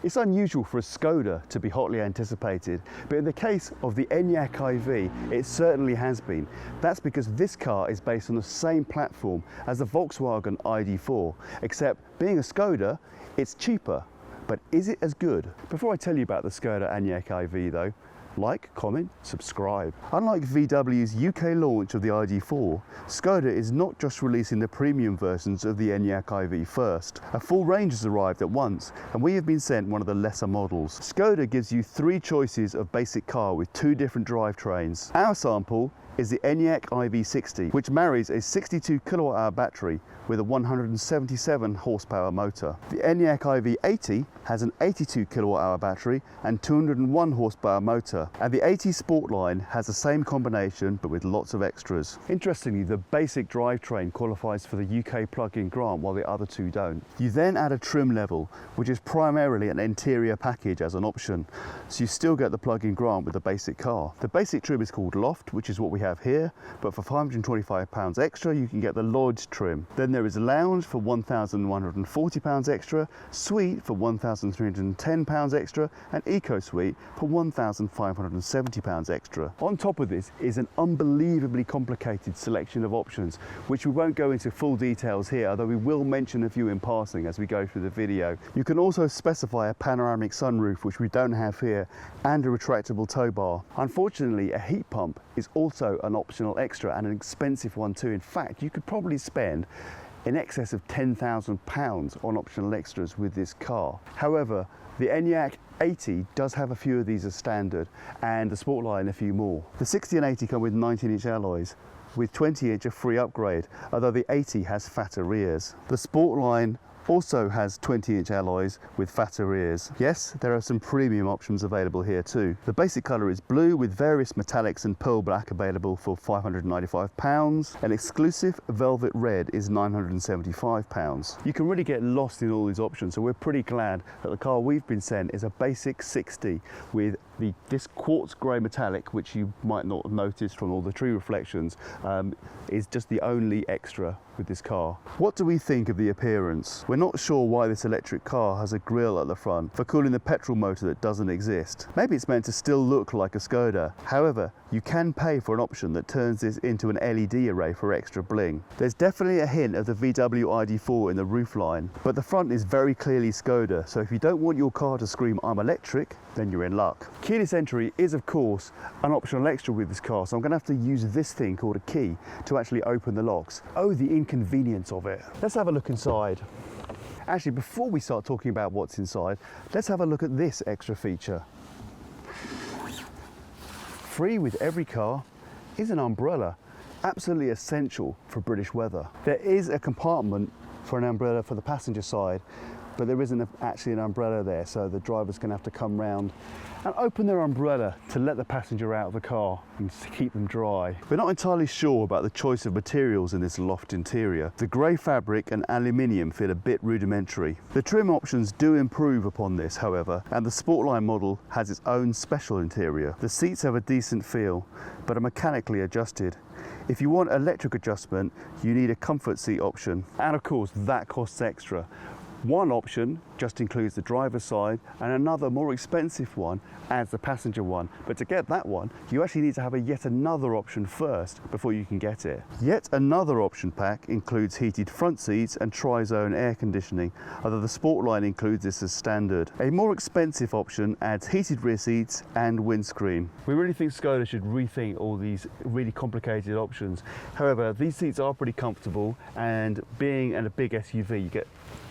It's unusual for a Skoda to be hotly anticipated, but in the case of the Enyaq iV, it certainly has been. That's because this car is based on the same platform as the Volkswagen ID.4, except being a Skoda, it's cheaper. But is it as good? Before I tell you about the Skoda Enyaq iV though, like, comment, subscribe. Unlike VW's UK launch of the ID.4, Skoda is not just releasing the premium versions of the Enyaq iV first. A full range has arrived at once, and we have been sent one of the lesser models. Skoda gives you 3 choices of basic car with 2 different drivetrains. Our sample is the Enyaq iV60, which marries a 62 kilowatt-hour battery with a 177 horsepower motor. The Enyaq iV80 has an 82 kilowatt-hour battery and 201 horsepower motor, and the 80 Sportline has the same combination but with lots of extras. Interestingly, the basic drivetrain qualifies for the UK plug-in grant while the other 2 don't. You then add a trim level, which is primarily an interior package as an option, so you still get the plug-in grant with the basic car. The basic trim is called Loft, which is what we have here, but for £525 extra you can get the Lloyd's trim. Then there is Lounge for £1,140 extra, Suite for £1,310 extra, and Eco Suite for £1,570 extra. On top of this is an unbelievably complicated selection of options, which we won't go into full details here, although we will mention a few in passing as we go through the video. You can also specify a panoramic sunroof, which we don't have here, and a retractable tow bar. Unfortunately, a heat pump is also an optional extra, and an expensive one too. In fact, you could probably spend in excess of £10,000 on optional extras with this car. However, the Enyaq 80 does have a few of these as standard, and the Sportline a few more. The 60 and 80 come with 19-inch alloys, with 20-inch a free upgrade, although the 80 has fatter rears. The Sportline also has 20-inch alloys with fatter rears. Yes, there are some premium options available here too. The basic colour is blue with various metallics and pearl black available for £595. An exclusive velvet red is £975. You can really get lost in all these options, so we're pretty glad that the car we've been sent is a basic 60 with this quartz grey metallic, which you might not have noticed from all the tree reflections, is just the only extra with this car. What do we think of the appearance? We're not sure why this electric car has a grille at the front for cooling the petrol motor that doesn't exist. Maybe it's meant to still look like a Skoda. However, you can pay for an option that turns this into an LED array for extra bling. There's definitely a hint of the VW ID.4 in the roofline, but the front is very clearly Skoda, so if you don't want your car to scream "I'm electric," then you're in luck. Keyless entry is of course an optional extra with this car, so I'm going to have to use this thing called a key to actually open the locks. Oh, the inconvenience of it. Let's have a look inside. Actually, before we start talking about what's inside, let's have a look at this extra feature. Free with every car is an umbrella, absolutely essential for British weather. There is a compartment for an umbrella for the passenger side, but there isn't actually an umbrella there, so the driver's going to have to come round and open their umbrella to let the passenger out of the car and to keep them dry. We're not entirely sure about the choice of materials in this loft interior. The grey fabric and aluminium feel a bit rudimentary. The trim options do improve upon this, however, and the Sportline model has its own special interior. The seats have a decent feel, but are mechanically adjusted. If you want electric adjustment, you need a comfort seat option, and of course that costs extra. One option just includes the driver's side, and another more expensive one adds the passenger one. But to get that one, you actually need to have yet another option first before you can get it. Yet another option pack includes heated front seats and tri-zone air conditioning, although the Sportline includes this as standard. A more expensive option adds heated rear seats and windscreen. We really think Skoda should rethink all these really complicated options. However, these seats are pretty comfortable, and being in a big SUV, you get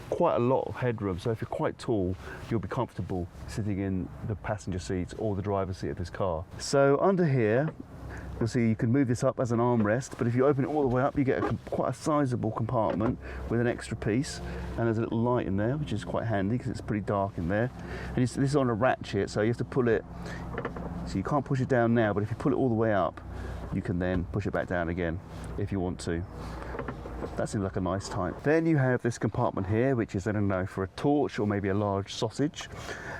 quite a lot of headroom, so if you're quite tall you'll be comfortable sitting in the passenger seat or the driver's seat of this car. So under here you'll see you can move this up as an armrest, but if you open it all the way up you get quite a sizable compartment with an extra piece, and there's a little light in there which is quite handy because it's pretty dark in there, and this is on a ratchet, so you have to pull it, so you can't push it down now, but if you pull it all the way up you can then push it back down again if you want to. That seems like a nice type. Then you have this compartment here, which is, I don't know, for a torch or maybe a large sausage.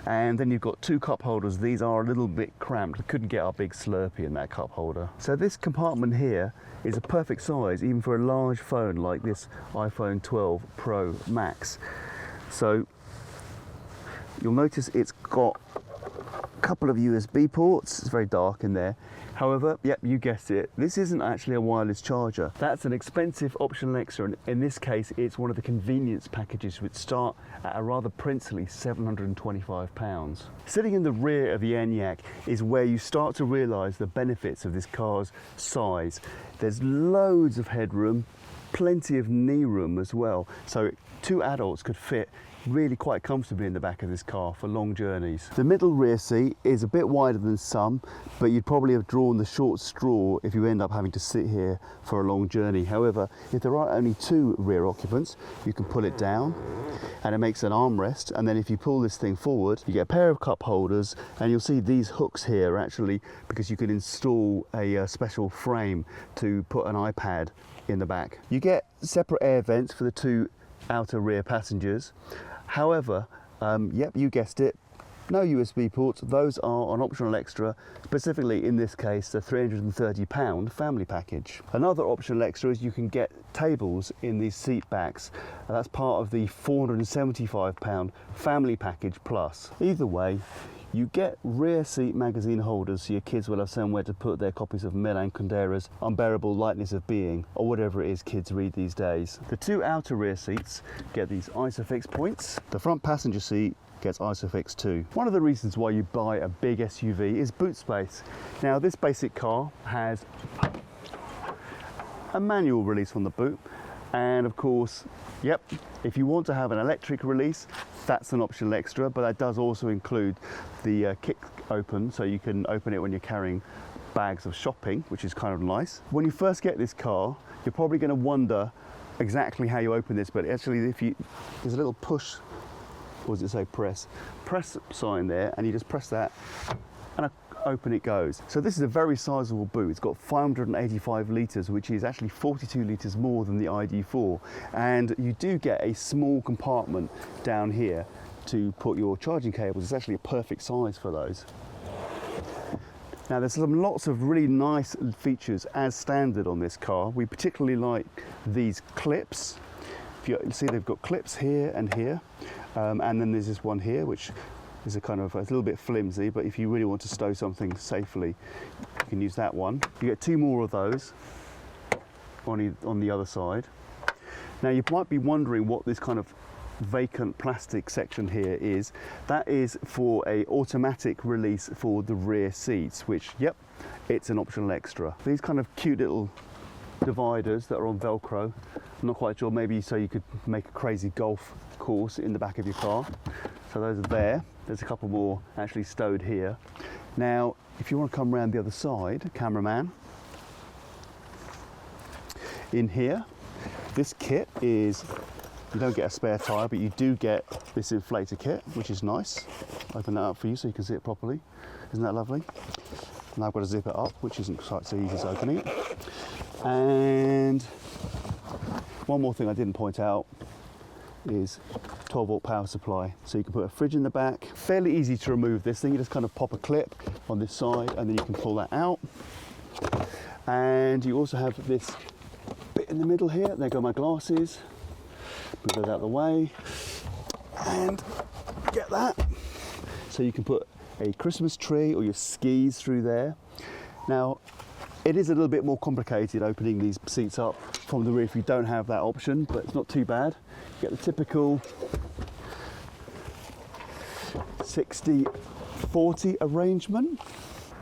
And then you've got 2 cup holders. These are a little bit cramped. We couldn't get our big Slurpee in that cup holder. So this compartment here is a perfect size, even for a large phone like this iPhone 12 Pro Max. So You'll notice it's got a couple of USB ports. It's very dark in there. However, yep, you guessed it, this isn't actually a wireless charger. That's an expensive optional extra, and in this case it's one of the convenience packages which start at a rather princely £725. Sitting in the rear of the Enyaq is where you start to realise the benefits of this car's size. There's loads of headroom, plenty of knee room as well, so 2 adults could fit really quite comfortably in the back of this car for long journeys. The middle rear seat is a bit wider than some, but you'd probably have drawn the short straw if you end up having to sit here for a long journey. However, if there are only 2 rear occupants, you can pull it down and it makes an armrest, and then if you pull this thing forward, you get a pair of cup holders, and you'll see these hooks here actually because you can install a special frame to put an iPad in the back. You get separate air vents for the 2 outer rear passengers. However, yep, you guessed it, no USB ports. Those are an optional extra, specifically in this case the £330 family package. Another optional extra is you can get tables in these seat backs, and that's part of the £475 family package plus. Either way, you get rear seat magazine holders so your kids will have somewhere to put their copies of Milan Kundera's Unbearable Lightness of Being, or whatever it is kids read these days. The 2 outer rear seats get these ISOFIX points. The front passenger seat gets ISOFIX too. One of the reasons why you buy a big SUV is boot space. Now this basic car has a manual release from the boot, and of course, yep, if you want to have an electric release, that's an optional extra, but that does also include the kick open, so you can open it when you're carrying bags of shopping, which is kind of nice. When you first get this car, you're probably going to wonder exactly how you open this, but actually there's a little push, or does it say press sign there, and you just press that and open it goes. So this is a very sizable boot. It's got 585 litres, which is actually 42 litres more than the ID4, and you do get a small compartment down here to put your charging cables. It's actually a perfect size for those. Now there's lots of really nice features as standard on this car. We particularly like these clips. If you see, they've got clips here and here, and then there's this one here which is a little bit flimsy, but if you really want to stow something safely, you can use that one. You get 2 more of those on the other side. Now you might be wondering what this kind of vacant plastic section here is. That is for a automatic release for the rear seats, which, yep, it's an optional extra. These kind of cute little dividers that are on Velcro, I'm not quite sure, maybe so you could make a crazy golf course in the back of your car. So those are there. There's a couple more actually stowed here. Now, if you want to come around the other side, cameraman, in here, this kit is, you don't get a spare tyre, but you do get this inflator kit, which is nice. Open that up for you so you can see it properly. Isn't that lovely? Now I've got to zip it up, which isn't quite so easy as opening it. And one more thing I didn't point out is 12-volt power supply, so you can put a fridge in the back. Fairly easy to remove this thing. You just kind of pop a clip on this side and then you can pull that out. And you also have this bit in the middle here. There go my glasses. Move those out of the way and get that. So you can put a Christmas tree or your skis through there. Now it is a little bit more complicated opening these seats up from the rear if you don't have that option, but it's not too bad. You get the typical 60-40 arrangement.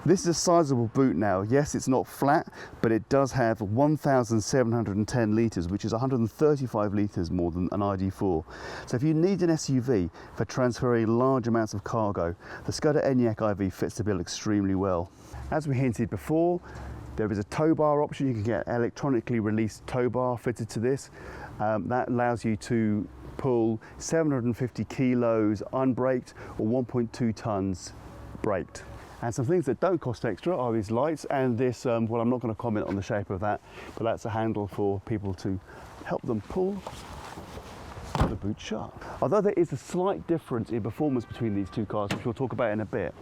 This is a sizable boot now. Yes, it's not flat, but it does have 1,710 litres, which is 135 litres more than an ID4. So if you need an SUV for transferring large amounts of cargo, the Skoda Enyaq iV fits the bill extremely well. As we hinted before, there is a tow bar option. You can get electronically released tow bar fitted to this. That allows you to pull 750 kilos unbraked or 1.2 tons braked. And some things that don't cost extra are these lights and this, well, I'm not going to comment on the shape of that, but that's a handle for people to help them pull the boot shut. Although there is a slight difference in performance between these two cars, which we'll talk about in a bit,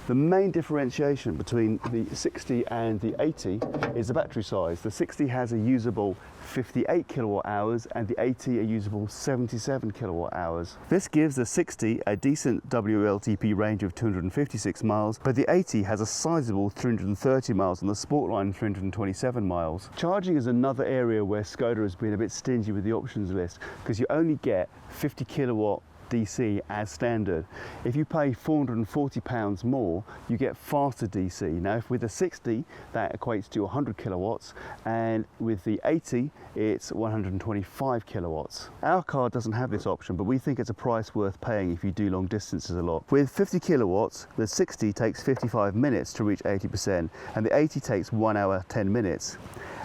The main differentiation between the 60 and the 80 is the battery size. The 60 has a usable 58 kilowatt hours and the 80 a usable 77 kilowatt hours. This gives the 60 a decent WLTP range of 256 miles, but the 80 has a sizable 330 miles and the Sportline 327 miles. Charging is another area where Skoda has been a bit stingy with the options list, because you only get 50 kilowatt DC as standard. If you pay £440 more, you get faster DC. Now, if with the 60, that equates to 100 kilowatts, and with the 80, it's 125 kilowatts. Our car doesn't have this option, but we think it's a price worth paying if you do long distances a lot. With 50 kilowatts, the 60 takes 55 minutes to reach 80%, and the 80 takes 1 hour, 10 minutes.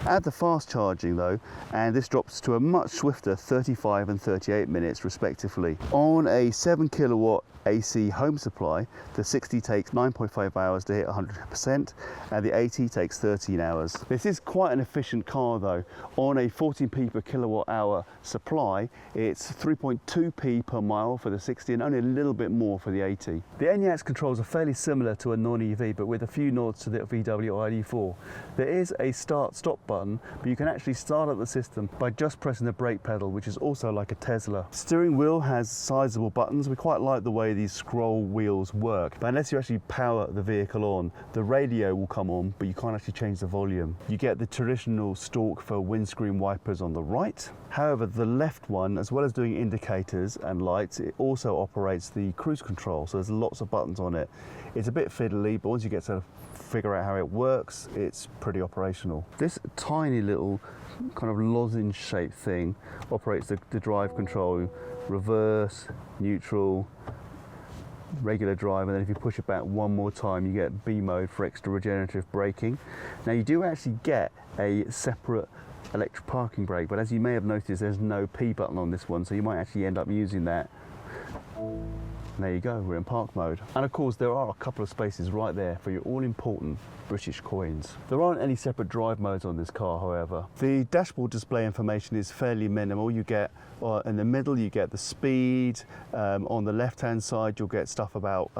Add the fast charging though, and this drops to a much swifter 35 and 38 minutes respectively. On a 7 kilowatt AC home supply, the 60 takes 9.5 hours to hit 100%, and the 80 takes 13 hours. This is quite an efficient car though. On a 14p per kilowatt hour supply, it's 3.2p per mile for the 60 and only a little bit more for the 80. The Enyaq's controls are fairly similar to a non-EV, but with a few nods to the VW ID4. There is a start-stop button, but you can actually start up the system by just pressing the brake pedal, which is also like a Tesla. Steering wheel has sizable buttons. We quite like the way these scroll wheels work, but unless you actually power the vehicle on, the radio will come on, but you can't actually change the volume. You get the traditional stalk for windscreen wipers on the right. However, the left one, as well as doing indicators and lights, it also operates the cruise control, so there's lots of buttons on it. It's a bit fiddly, but once you get to figure out how it works, it's pretty operational. This tiny little kind of lozenge shaped thing operates the drive control: reverse, neutral, regular drive, and then if you push it back one more time, you get B mode for extra regenerative braking. Now, you do actually get a separate electric parking brake, but as you may have noticed, there's no P button on this one, so you might actually end up using that. And there you go, we're in park mode. And of course, there are a couple of spaces right there for your all-important British coins. There aren't any separate drive modes on this car, however. The dashboard display information is fairly minimal. You get, in the middle, you get the speed. On the left-hand side, you'll get stuff about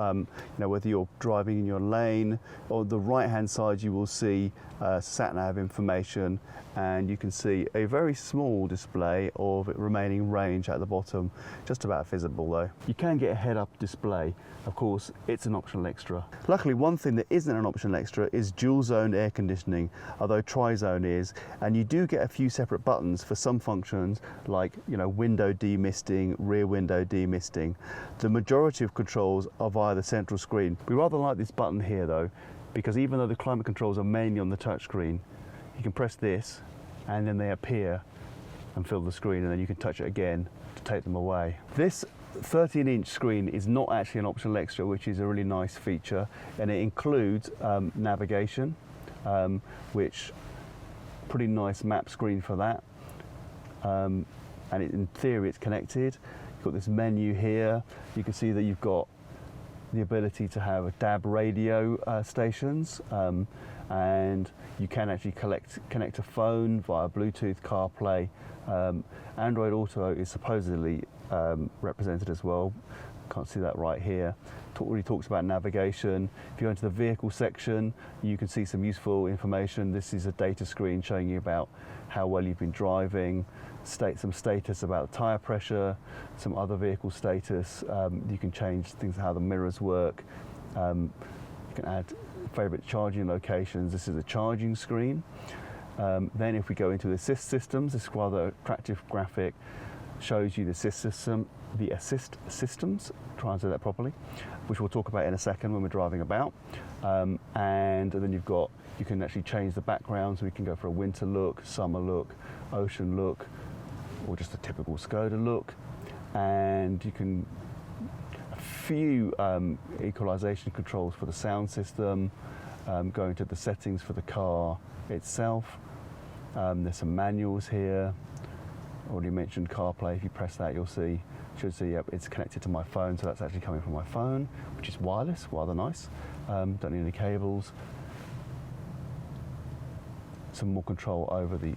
whether you're driving in your lane. On the right-hand side, you will see sat-nav information, and you can see a very small display of remaining range at the bottom, just about visible though. You can get a head-up display. Of course, it's an optional extra. Luckily, one thing that isn't an optional extra is dual zone air conditioning, although tri-zone is, and you do get a few separate buttons for some functions like window demisting, rear window demisting. The majority of controls are via the central screen. We rather like this button here though, because even though the climate controls are mainly on the touchscreen, you can press this and then they appear and fill the screen, and then you can touch it again to take them away. This 13-inch screen is not actually an optional extra, which is a really nice feature, and it includes navigation, which pretty nice map screen for that, and in theory it's connected. You've got this menu here. You can see that you've got the ability to have DAB radio stations, and you can actually connect a phone via Bluetooth, CarPlay. Android Auto is supposedly represented as well. Can't see that right here. Already talks about navigation. If you go into the vehicle section, you can see some useful information. This is a data screen showing you about how well you've been driving, some status about tyre pressure, some other vehicle status. You can change things, how the mirrors work. You can add favourite charging locations. This is a charging screen. Then if we go into the assist systems, this rather attractive graphic shows you the assist systems, try and say that properly, which we'll talk about in a second when we're driving about. And then you can actually change the background, so we can go for a winter look, summer look, ocean look, or just a typical Skoda look. And you can, a few equalization controls for the sound system, going to the settings for the car itself. There's some manuals here. Already mentioned CarPlay. If you press that, you'll see, should see, yep, it's connected to my phone, so that's actually coming from my phone, which is wireless, rather nice. Don't need any cables. Some more control over the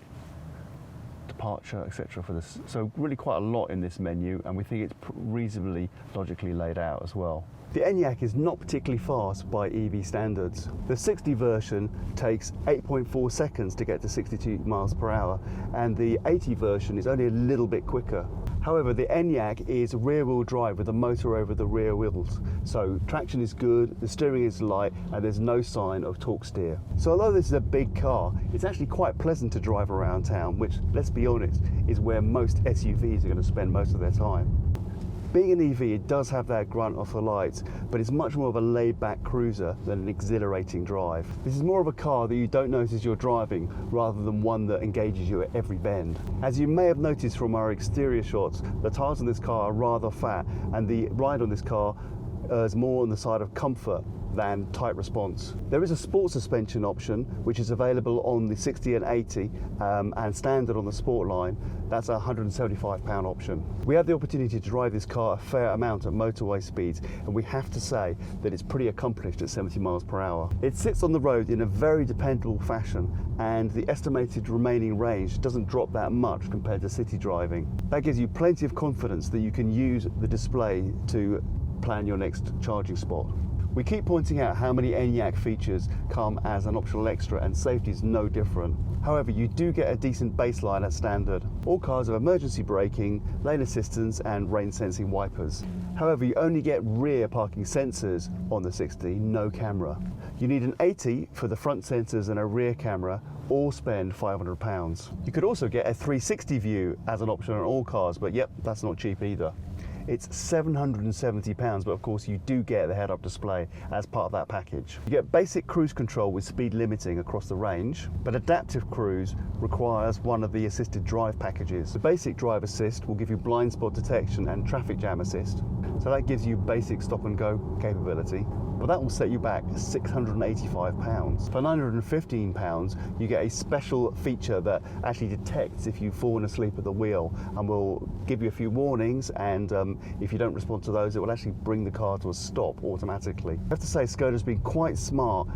departure, etc. for this. So really quite a lot in this menu, and we think it's reasonably logically laid out as well. The Enyaq is not particularly fast by EV standards. The 60 version takes 8.4 seconds to get to 62 miles per hour, and the 80 version is only a little bit quicker. However, the Enyaq is rear-wheel drive with a motor over the rear wheels, so traction is good, the steering is light, and there's no sign of torque steer. So although this is a big car, it's actually quite pleasant to drive around town, which, let's be honest, is where most SUVs are going to spend most of their time. Being an EV, it does have that grunt off the lights, but it's much more of a laid-back cruiser than an exhilarating drive. This is more of a car that you don't notice you're driving, rather than one that engages you at every bend. As you may have noticed from our exterior shots, the tyres on this car are rather fat, and the ride on this car is more on the side of comfort than tight response. There is a sport suspension option which is available on the 60 and 80 and standard on the sport line. That's a £175 option. We had the opportunity to drive this car a fair amount at motorway speeds, and we have to say that it's pretty accomplished at 70 miles per hour. It sits on the road in a very dependable fashion, and the estimated remaining range doesn't drop that much compared to city driving. That gives you plenty of confidence that you can use the display to plan your next charging spot. We keep pointing out how many Enyaq features come as an optional extra, and safety is no different. However, you do get a decent baseline at standard. All cars have emergency braking, lane assistance and rain sensing wipers. However, you only get rear parking sensors on the 60, no camera. You need an 80 for the front sensors and a rear camera, or spend £500. You could also get a 360 view as an option on all cars, but yep, that's not cheap either. It's £770, but of course you do get the head-up display as part of that package. You get basic cruise control with speed limiting across the range, but adaptive cruise requires one of the assisted drive packages. The basic drive assist will give you blind spot detection and traffic jam assist, so that gives you basic stop and go capability. But that will set you back £685. For £915, you get a special feature that actually detects if you've fallen asleep at the wheel and will give you a few warnings, and if you don't respond to those, it will actually bring the car to a stop automatically. I have to say, Skoda's been quite smart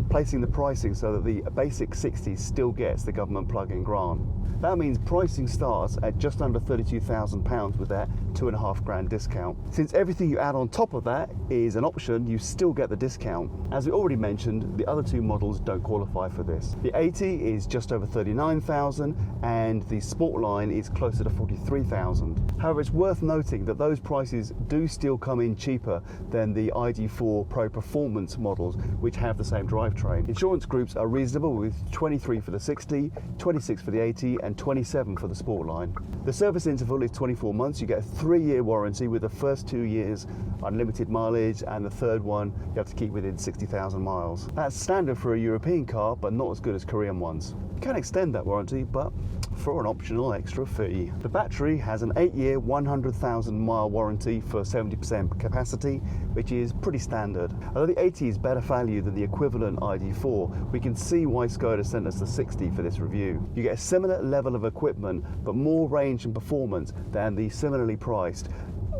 placing the pricing so that the basic 60 still gets the government plug-in grant. That means pricing starts at just under £32,000 with that £2,500 discount. Since everything you add on top of that is an option, you still get the discount. As we already mentioned, the other two models don't qualify for this. The 80 is just over £39,000 and the Sport line is closer to £43,000. However, it's worth noting that those prices do still come in cheaper than the ID4 Pro Performance models, which have the same drivetrain. Insurance groups are reasonable, with 23 for the 60, 26 for the 80 and 27 for the Sport line. The service interval is 24 months. You get a 3-year warranty with the first 2 years unlimited mileage, and the third one you have to keep within 60,000 miles. That's standard for a European car, but not as good as Korean ones. You can extend that warranty, but for an optional extra fee. The battery has an 8-year 100,000 mile warranty for 70% capacity, which is pretty standard. Although the 80 is better value than the equivalent ID4, we can see why Skoda sent us the 60 for this review. You get a similar level of equipment, but more range and performance than the similarly priced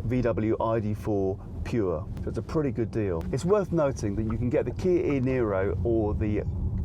VW ID4 Pure. So it's a pretty good deal. It's worth noting that you can get the Kia e-Niro or the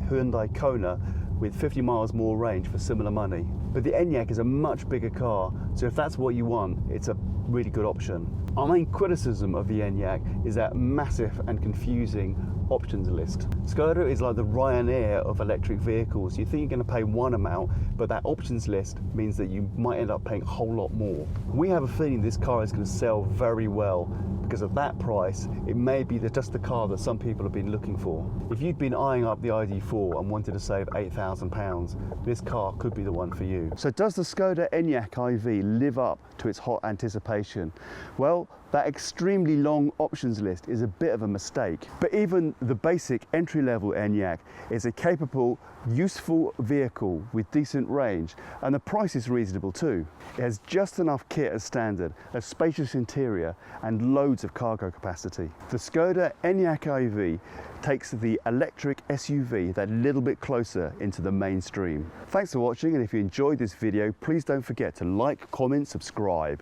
Hyundai Kona with 50 miles more range for similar money. But the Enyaq is a much bigger car, so if that's what you want, it's a really good option. Our main criticism of the Enyaq is that massive and confusing options list. Skoda is like the Ryanair of electric vehicles. You think you're going to pay one amount, but that options list means that you might end up paying a whole lot more. We have a feeling this car is going to sell very well. Because of that price, it may be just the car that some people have been looking for. If you'd been eyeing up the ID4 and wanted to save £8,000, this car could be the one for you. So does the Skoda Enyaq IV live up to its hot anticipation? Well, that extremely long options list is a bit of a mistake. But even the basic entry-level Enyaq is a capable, useful vehicle with decent range, and the price is reasonable too. It has just enough kit as standard, a spacious interior and loads of cargo capacity. The Skoda Enyaq IV takes the electric SUV that little bit closer into the mainstream. Thanks for watching, and if you enjoyed this video, please don't forget to like, comment, subscribe.